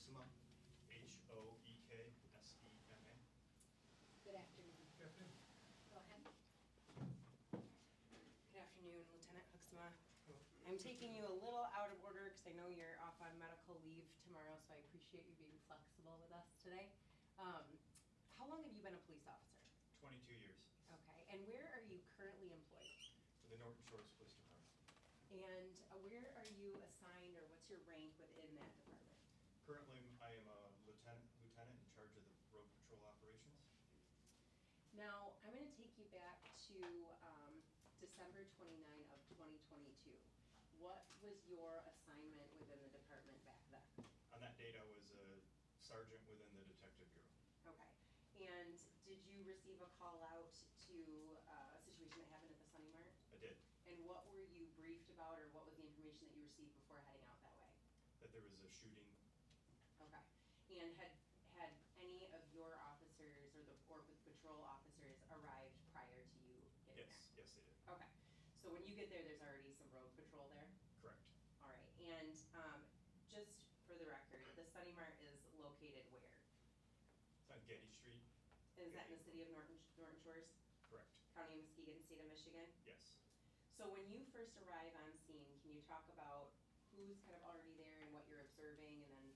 Hoeksema, Hoeksema. Good afternoon. Good afternoon. Go ahead. Good afternoon, Lieutenant Hoeksema. I'm taking you a little out of order because I know you're off on medical leave tomorrow, so I appreciate you being flexible with us today. How long have you been a police officer? 22 years. Okay, and where are you currently employed? For the Norton Shores Police Department. And where are you assigned, or what's your rank within that department? Currently, I am a lieutenant in charge of the road patrol operations. Now, I'm going to take you back to December 29 of 2022. What was your assignment within the department back then? On that date, I was a sergeant within the Detective Bureau. Okay. And did you receive a call out to a situation that happened at the Sunny Mart? I did. And what were you briefed about, or what was the information that you received before heading out that way? That there was a shooting. Okay. And had any of your officers or the patrol officers arrived prior to you getting there? Yes, they did. Okay. So when you get there, there's already some road patrol there? Correct. All right. And just for the record, the Sunny Mart is located where? It's on Getty Street. Is that in the city of Norton Shores? Correct. County of Muskegon, state of Michigan? Yes. So when you first arrive on scene, can you talk about who's kind of already there and what you're observing, and then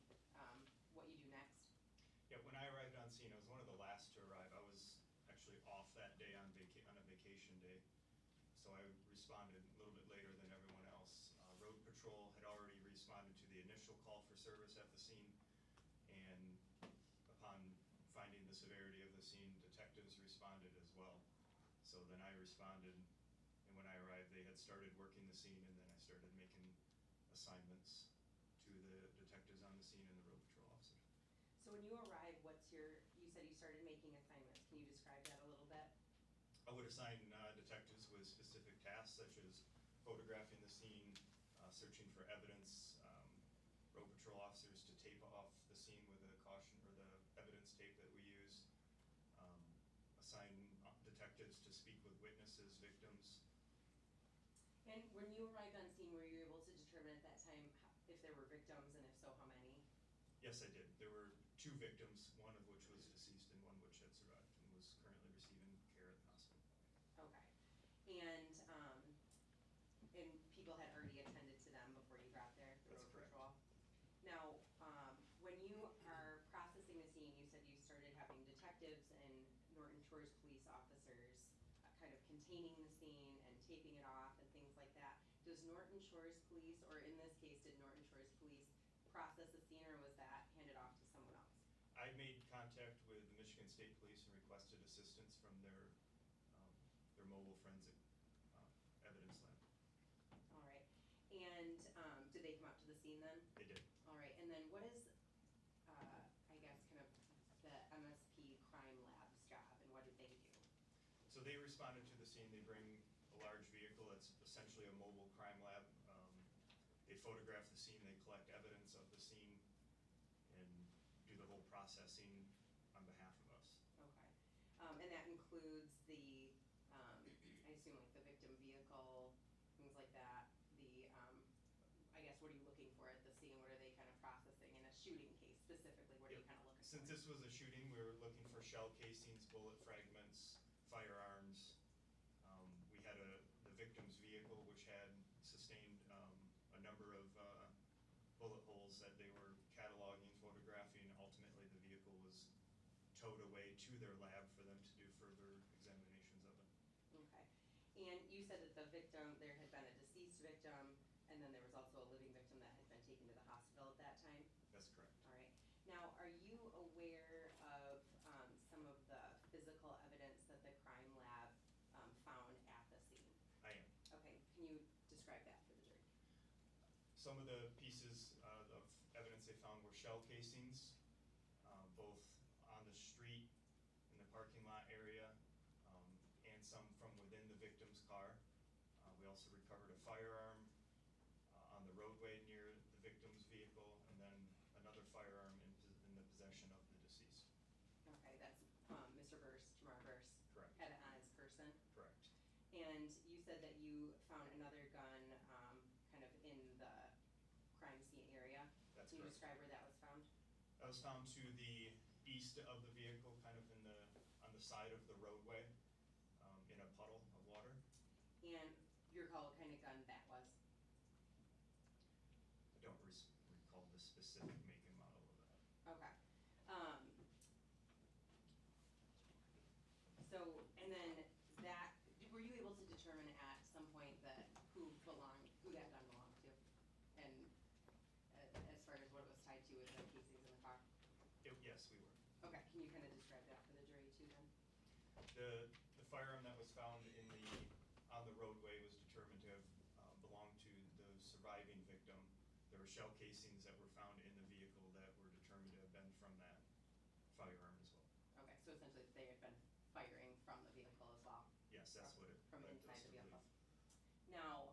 what you do next? Yeah, when I arrived on scene, I was one of the last to arrive. I was actually off that day on a vacation day, so I responded a little bit later than everyone else. Road Patrol had already responded to the initial call for service at the scene, and upon finding the severity of the scene, detectives responded as well. So then I responded, and when I arrived, they had started working the scene, and then I started making assignments to the detectives on the scene and the road patrol officers. So when you arrived, you said you started making assignments. Can you describe that a little bit? I would assign detectives with specific tasks, such as photographing the scene, searching for evidence, road patrol officers to tape off the scene with a caution or the evidence tape that we use, assign detectives to speak with witnesses, victims. And when you arrived on scene, were you able to determine at that time if there were victims, and if so, how many? Yes, I did. There were 2 victims, one of which was deceased and one which had survived and was currently receiving care at the hospital. Okay. And people had already attended to them before you got there, the That's road correct. patrol? Now, when you are processing the scene, you said you started having detectives and Norton Shores police officers kind of containing the scene and taping it off and things like that. Does Norton Shores Police, or in this case, did Norton Shores Police process the scene, or was that handed off to someone else? I made contact with the Michigan State Police and requested assistance from their mobile forensic evidence lab. All right. And did they come out to the scene then? They did. All right. And then what is, I guess, kind of the MSP crime lab's job, and what did they do? So they responded to the scene. They bring a large vehicle that's essentially a mobile crime lab. They photograph the scene, they collect evidence of the scene, and do the whole processing on behalf of us. Okay. And that includes the, I assume, like the victim vehicle, things like that. The, I guess, what are you looking for at the scene? What are they kind of processing in a shooting case specifically? What are you kind of looking for? Since this was a shooting, we were looking for shell casings, bullet fragments, firearms. We had the victim's vehicle, which had sustained a number of bullet holes that they were cataloging, photographing. Ultimately, the vehicle was towed away to their lab for them to do further examinations of it. Okay. And you said that the victim, there had been a deceased victim, and then there was also a living victim that had been taken to the hospital at that time? That's correct. All right. Now, are you aware of some of the physical evidence that the crime lab found at the scene? I am. Okay. Can you describe that for the jury? Some of the pieces of evidence they found were shell casings, both on the street, in the parking lot area, and some from within the victim's car. We also recovered a firearm on the roadway near the victim's vehicle, and then another firearm in the possession of the deceased. Okay, that's Mr. Burse, Jamar Burse. Correct. Had it on his person. Correct. And you said that you found another gun kind of in the crime scene area. That's Can you correct. describe where that was found? I was found to the east of the vehicle, kind of on the side of the roadway, in a puddle of water. And you recall what kind of gun that was? I don't recall the specific make and model of that. Okay. Um, so, and then that, were you able to determine at some point that who that gun belonged to? And as far as what it was tied to with the casings in the car? Yes, we were. Okay, can you kind of describe that for the jury too then? The firearm that was found on the roadway was determined to have belonged to the surviving victim. There were shell casings that were found in the vehicle that were determined to have been from that firearm as well. Okay, so essentially they had been firing from the vehicle as well? Yes, that's what it From led inside us the to vehicle? believe. Now,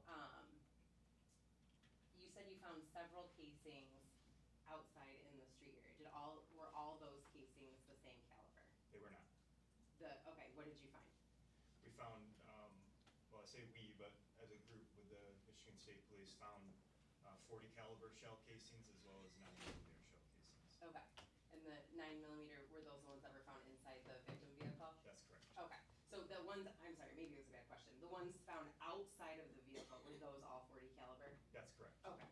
you said you found several casings outside in the street area. Were all those casings the same caliber? They were not. Okay, what did you find? We found, well, I say we, but as a group with the Michigan State Police found 40 caliber shell casings as well as 9mm shell casings. Okay, and the 9mm, were those the ones that were found inside the victim vehicle? That's correct. Okay, so the ones, I'm sorry, maybe it was a bad question. The ones found outside of the vehicle, were those all 40 caliber? That's correct. Okay.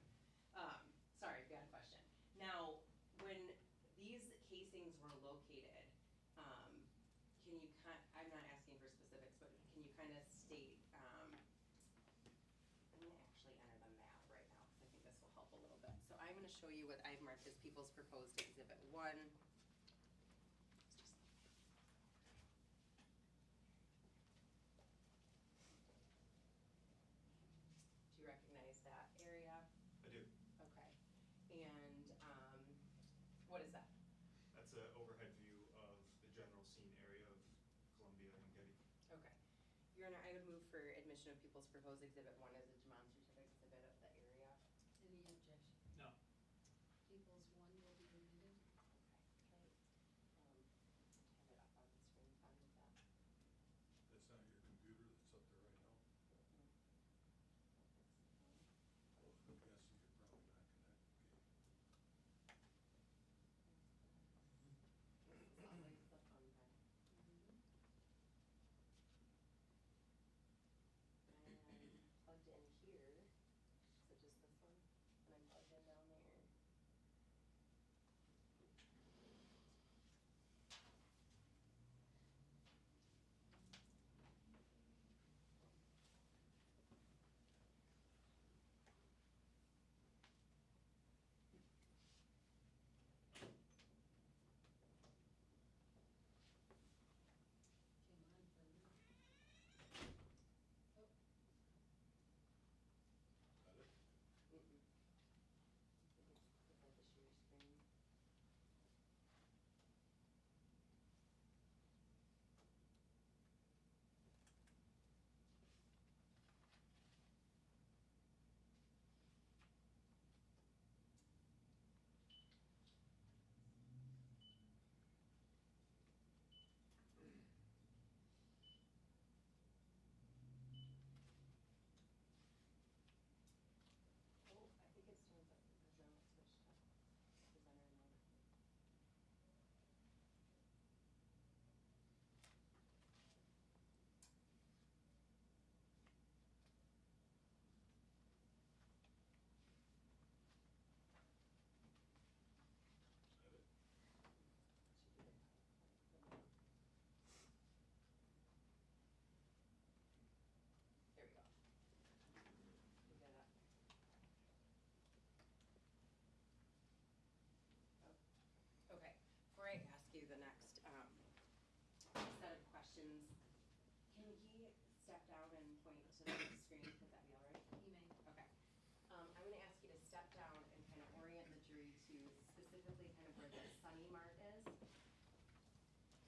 Sorry, bad question. Now, when these casings were located, can you I'm not asking for specifics, but can you kind of state, I'm gonna actually enter the map right now, because I think this will help a little bit. So I'm gonna show you what I've marked as People's Proposed Exhibit 1. Do you recognize that area? I do. Okay. And, what is that? That's an overhead view of the general scene area of Columbia and Getty. Okay. Your Honor, I would move for admission of People's Proposed Exhibit 1 as a demonstrative exhibit of the area. Any objection? No. People's 1 will be admitted. Okay. Have it up on the screen, fine with that. That's not your computer that's up there right now? Well, I'm guessing you're probably not connected. This is always the fun part. I'm plugged in here, so just this one, and I'm plugged in down there. Came on for a minute. Oh, Got it? I think it's like the share screen. Oh, I think it's turns up because now it's switched to presenter mode. Is that it? Should be the PowerPoint. There we go. We got it. Oh, okay, before I ask you the next, set of questions, can he step down and point to the screen? Would that be all right? he may. Okay. I'm gonna ask you to step down and kind of orient the jury to specifically kind of where the sunny mark is.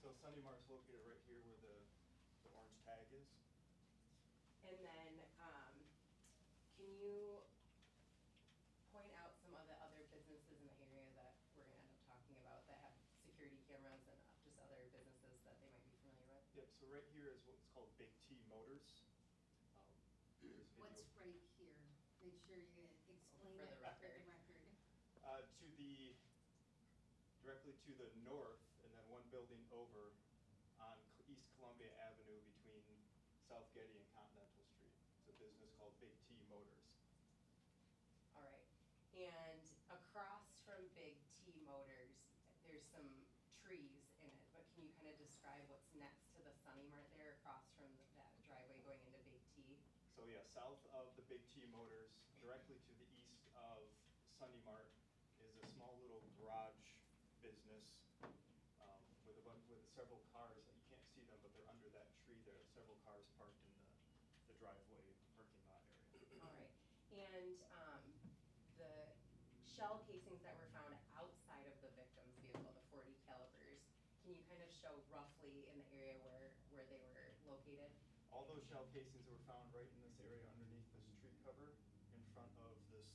So Sunny Mark's located right here where the orange tag is. And then, can you point out some of the other businesses in the area that we're gonna end up talking about that have security cameras and just other businesses that they might be familiar with? Yep, so right here is what's called Big T Motors. There's video. What's right here? Make sure you explain For it the for record. the record. To the directly to the north, and then one building over on East Columbia Avenue between South Getty and Continental Street. It's a business called Big T Motors. All right. And across from Big T Motors, there's some trees in it, but can you kind of describe what's next to the Sunny Mart there across from that driveway going into Big T? So yeah, south of the Big T Motors, directly to the east of Sunny Mart, is a small little garage business with several cars. You can't see them, but they're under that tree there. Several cars parked in the driveway parking lot area. All right. And the shell casings that were found outside of the victim's vehicle, the 40 calibers, can you kind of show roughly in the area where they were located? All those shell casings were found right in this area underneath this tree cover in front of this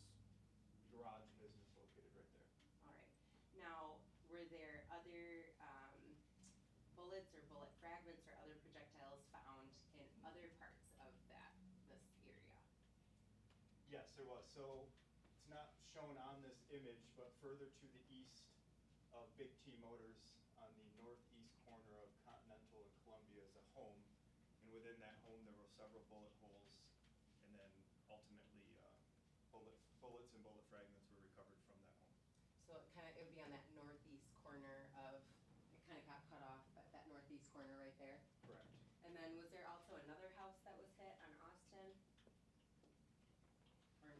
garage business located right there. All right. Now, were there other bullets or bullet fragments or other projectiles found in other parts of this area? Yes, there was. So it's not shown on this image, but further to the east of Big T Motors on the northeast corner of Continental and Columbia is a home. And within that home, there were several bullet holes, and then ultimately bullets and bullet fragments were recovered from that home. So it would be on that northeast corner of, it kind of got cut off, but that northeast corner right there? Correct. And then was there also another house that was hit on Austin?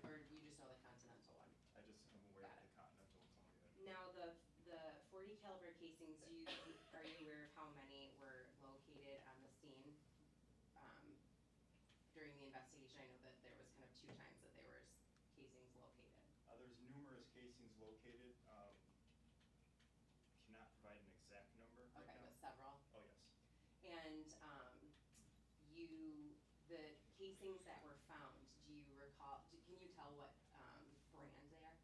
Or do you just know the Continental one? I just am aware Got of it. the Continental and Columbia. Now, the 40 caliber casings, are you aware of how many were located on the scene during the investigation? I know that there was kind of 2 times that there was casings located. There's numerous casings located. Cannot provide an exact number right Okay, now. but several. Oh, yes. And the casings that were found, do you recall, can you tell what brand they are?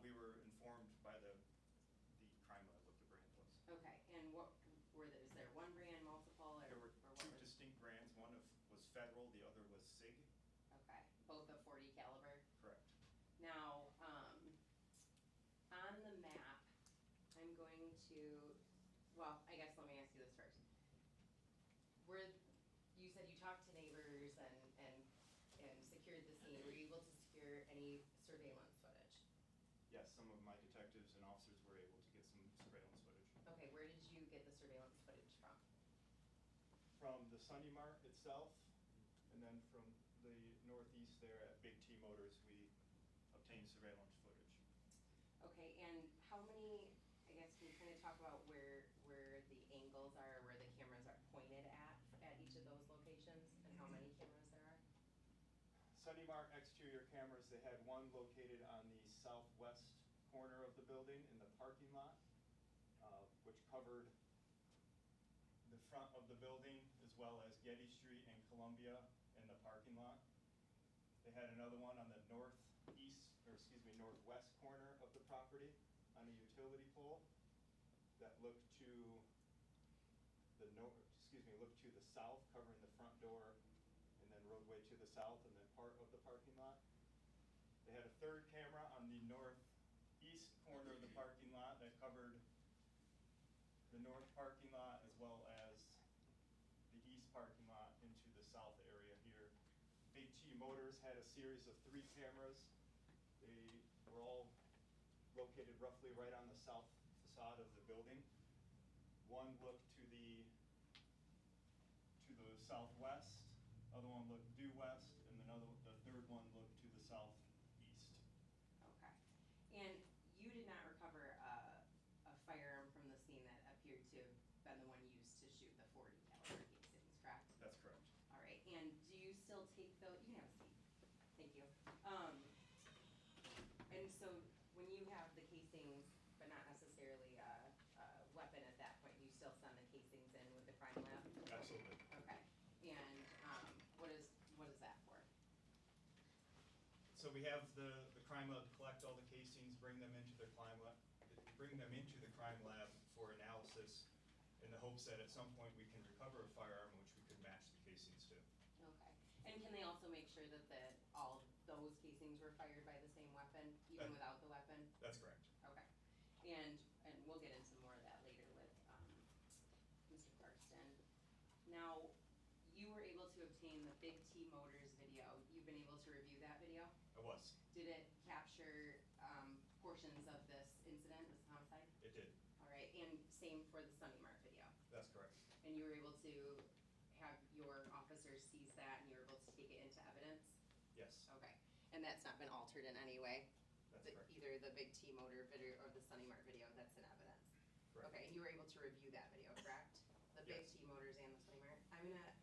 We were informed by the crime lab what the brand was. Okay, and what is there one brand, multiple, or? There were or what 2 was- distinct brands. One was Federal, the other was SIG. Okay, both of 40 caliber? Correct. Now, on the map, I'm going to, well, I guess let me ask you this first. You said you talked to neighbors and secured the scene. Were you able to secure any surveillance footage? Yes, some of my detectives and officers were able to get some surveillance footage. Okay, where did you get the surveillance footage from? From the Sunny Mart itself, and then from the northeast there at Big T Motors, we obtained surveillance footage. Okay, and how many, I guess, can you kind of talk about where the angles are, where the cameras are pointed at each of those locations, and how many cameras there are? Sunny Mart exterior cameras, they had one located on the southwest corner of the building in the parking lot, which covered the front of the building as well as Getty Street and Columbia in the parking lot. They had another one on the northwest corner of the property on a utility pole that looked to the south, covering the front door and then roadway to the south and then part of the parking lot. They had a third camera on the northeast corner of the parking lot that covered the north parking lot as well as the east parking lot into the south area here. Big T Motors had a series of 3 cameras. They were all located roughly right on the south facade of the building. One looked to the southwest, other one looked due west, and the third one looked to the southeast. Okay. And you did not recover a firearm from the scene that appeared to have been the one used to shoot the 40 caliber casings, correct? That's correct. All right, and do you still take those, you can have a seat, thank you. And so when you have the casings, but not necessarily a weapon at that point, you still send the casings in with the crime lab? Absolutely. Okay, and what is that for? So we have the crime lab collect all the casings, bring them into the crime lab for analysis in the hopes that at some point we can recover a firearm which we could match the casings to. Okay, and can they also make sure that all those casings were fired by the same weapon, even without the weapon? That's correct. Okay, and Now, you were able to obtain the Big T Motors video. You've been able to review that video? I was. Did it capture portions of this incident, this homicide? It did. All right, and same for the Sunny Mart video? That's correct. And you were able to have your officers seize that and you were able to take it into evidence? Yes, Okay, and that's not been altered in any way? that's correct. Either the Big T Motor video or the Sunny Mart video, that's in evidence? Correct. Okay, and you were able to review that video, correct? The Big Yes. T Motors and the Sunny Mart? I'm gonna,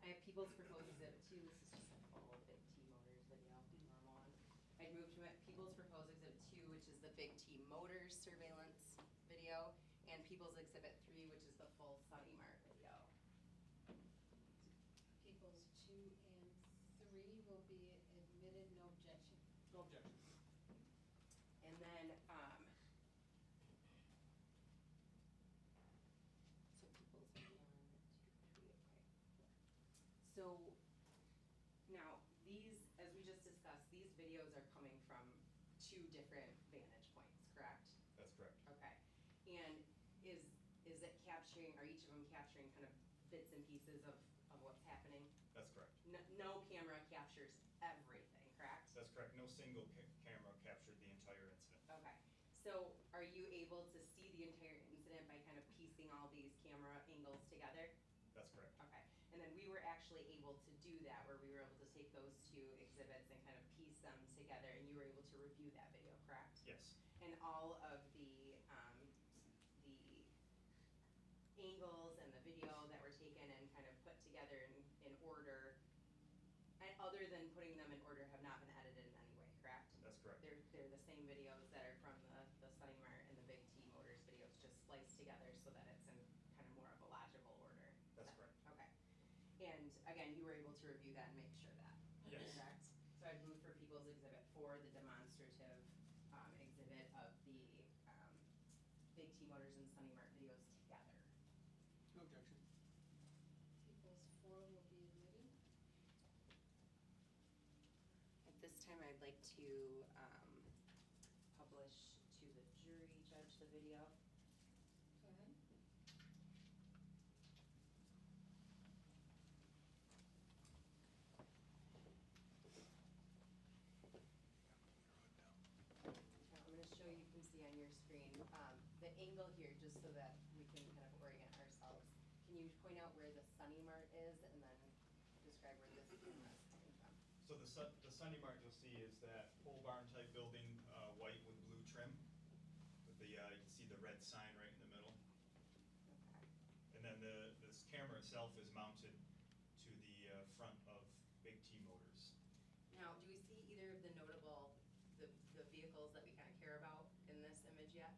I have People's Proposed Exhibit 2, this is just a full Big T Motors video, normal one. I'd move to it, People's Proposed Exhibit 2, which is the Big T Motors surveillance video, and People's Exhibit 3, which is the full Sunny Mart video. People's 2 and 3 will be admitted, no objection. No objection. And then, so People's 1, 2, 3, okay. So, now, these, as we just discussed, these videos are coming from 2 different vantage points, correct? That's correct. Okay, and is it capturing, are each of them capturing kind of bits and pieces of what's happening? That's correct. No camera captures everything, correct? That's correct. No single camera captured the entire incident. Okay, so are you able to see the entire incident by kind of piecing all these camera angles together? That's correct. Okay, and then we were actually able to do that, where we were able to take those 2 exhibits and kind of piece them together, and you were able to review that video, correct? Yes, And all of the angles and the video that were taken and kind of put together in order, and other than putting them in order, have not been edited in any way, correct? that's correct. They're the same videos that are from the Sunny Mart and the Big T Motors videos, just spliced together so that it's in kind of more of a logical order. That's Is that- correct. Okay. And again, you were able to review that and make sure that, Yes. correct? So I'd move for People's Exhibit 4, the demonstrative exhibit of the Big T Motors and Sunny Mart videos together. No objection. People's 4 will be admitted. At this time, I'd like to publish to the jury judge the video. Go ahead. Now, I'm gonna show you can see on your screen, the angle here, just so that we can kind of orient ourselves. Can you point out where the Sunny Mart is and then describe where this camera is coming from? So the Sunny Mart you'll see is that pole barn type building, white with blue trim. With the, you can see the red sign right in the middle. Okay. And then this camera itself is mounted to the front of Big T Motors. Now, do we see either of the notable, the vehicles that we kind of care about in this image yet?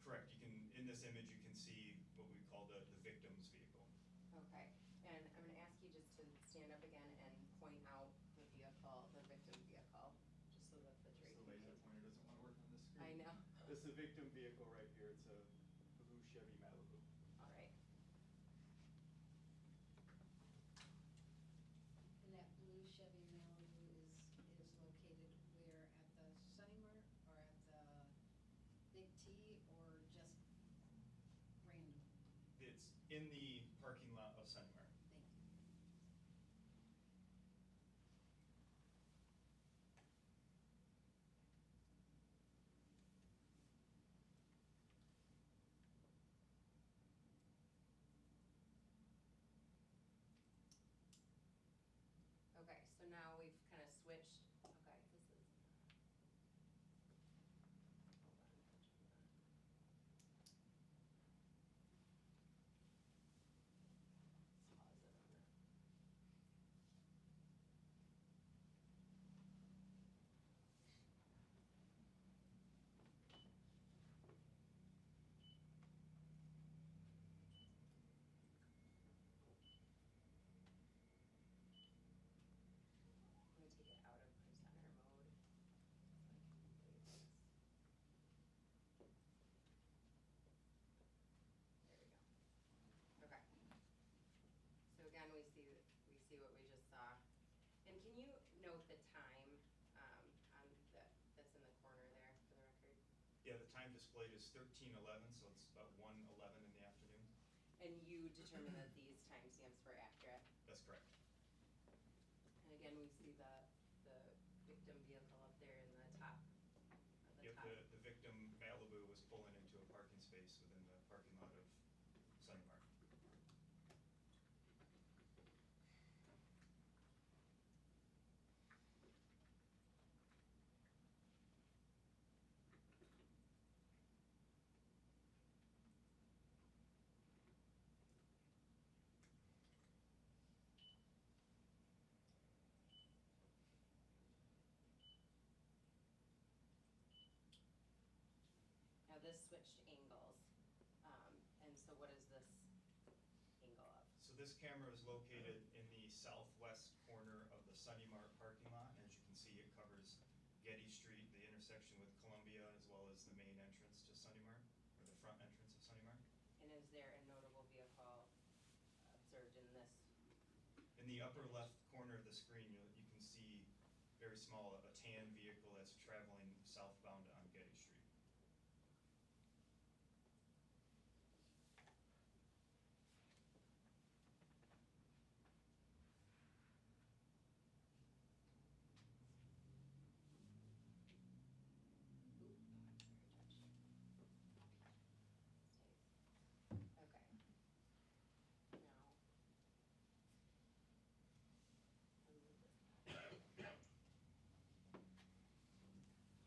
Correct. In this image, you can see what we call the victim's vehicle. Okay, and I'm gonna ask you just to stand up again and point out the vehicle, the victim vehicle, just so that the jury. The can laser see. pointer doesn't wanna work on this screen. I know, This is the victim vehicle right here, it's a blue Chevy Malibu. all right. And that blue Chevy Malibu is located where, at the Sunny Mart or at the Big T, or just random? It's in the parking lot of Sunny Mart. Thank you. Okay, so now we've kind of switched, okay, this is. Hold on. Let's pause it on that. I'm gonna take it out of presenter mode. So I can play this. There we go. Okay. So again, we see what we just saw. And can you note the time, on that's in the corner there for the record? Yeah, the time displayed is 13:11, so it's about 1:11 in the afternoon. And you determined that these The victim Malibu was pulling into a parking space within the parking lot of Sunny Mark. Now this switched angles, and so what is this angle of? So this camera is located in the southwest corner of the Sunny Mart parking lot. As you can see, it covers Getty Street, the intersection with Columbia, as well as the main entrance to Sunny Mart, or the front entrance of Sunny Mart. And is there a notable vehicle observed in this? In the upper left corner of the screen, you can see very small, a tan vehicle that's traveling southbound on Getty Street. Oop, oh, I'm sorry, Judge. Stays. Okay. Now. I'll move this back.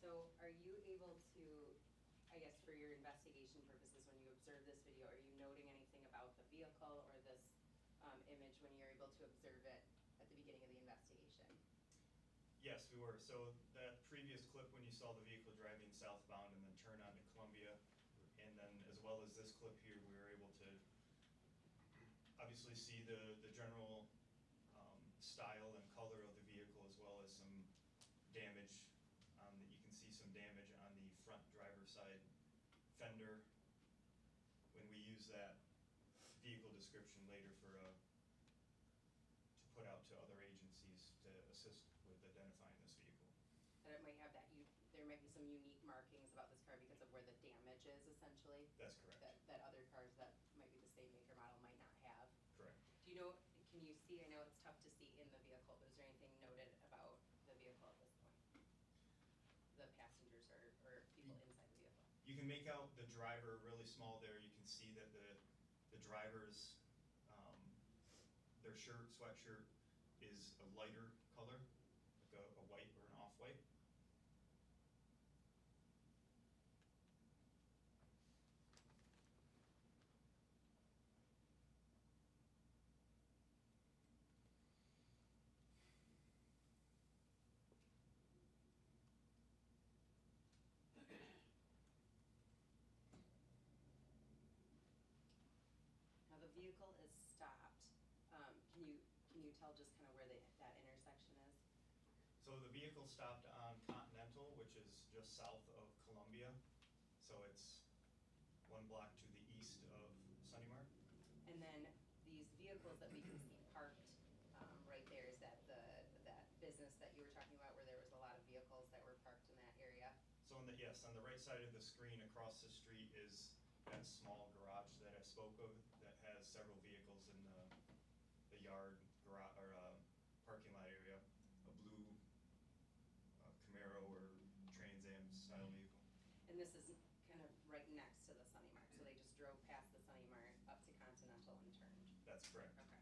So are you able to, I guess for your investigation purposes, when you observe this video, are you noting anything about the vehicle or this image when you're able to observe it at the beginning of the investigation? Yes, we were. So that previous clip when you saw the vehicle driving southbound and then turn onto Columbia, and then as well as this clip here, we were able to obviously see the general style and color of the vehicle, as well as some damage. You can see some damage on the front driver's side fender. When we use that vehicle description later to put out to other agencies to assist with identifying this vehicle. And it might have that, there might be some unique markings about this car because of where the damage is essentially? That's correct. That other cars that might be the same make or model might not have? Correct. Do you know, can you see, I know it's tough to see in the vehicle, but is there anything noted about the vehicle at this point? The passengers or people inside the vehicle? You can make out the driver really small there. You can see that the driver's, their shirt, sweatshirt is a lighter color, like a white or an off-white. Now the vehicle is stopped. Can you tell just kind of where that intersection is? So the vehicle stopped on Continental, which is just south of Columbia. So it's one block to the east of Sunny Mart. And then these vehicles that we can see parked right there, is that that business that you were talking about where there was a lot of vehicles that were parked in that area? So on the right side of the screen across the street is that small garage that I spoke of that has several vehicles in the yard garage or parking lot area, a blue Camaro or Trans Am style vehicle. And this is kind of right next to the Sunny Mart, so they just drove past the Sunny Mart up to Continental and turned? That's correct. Okay.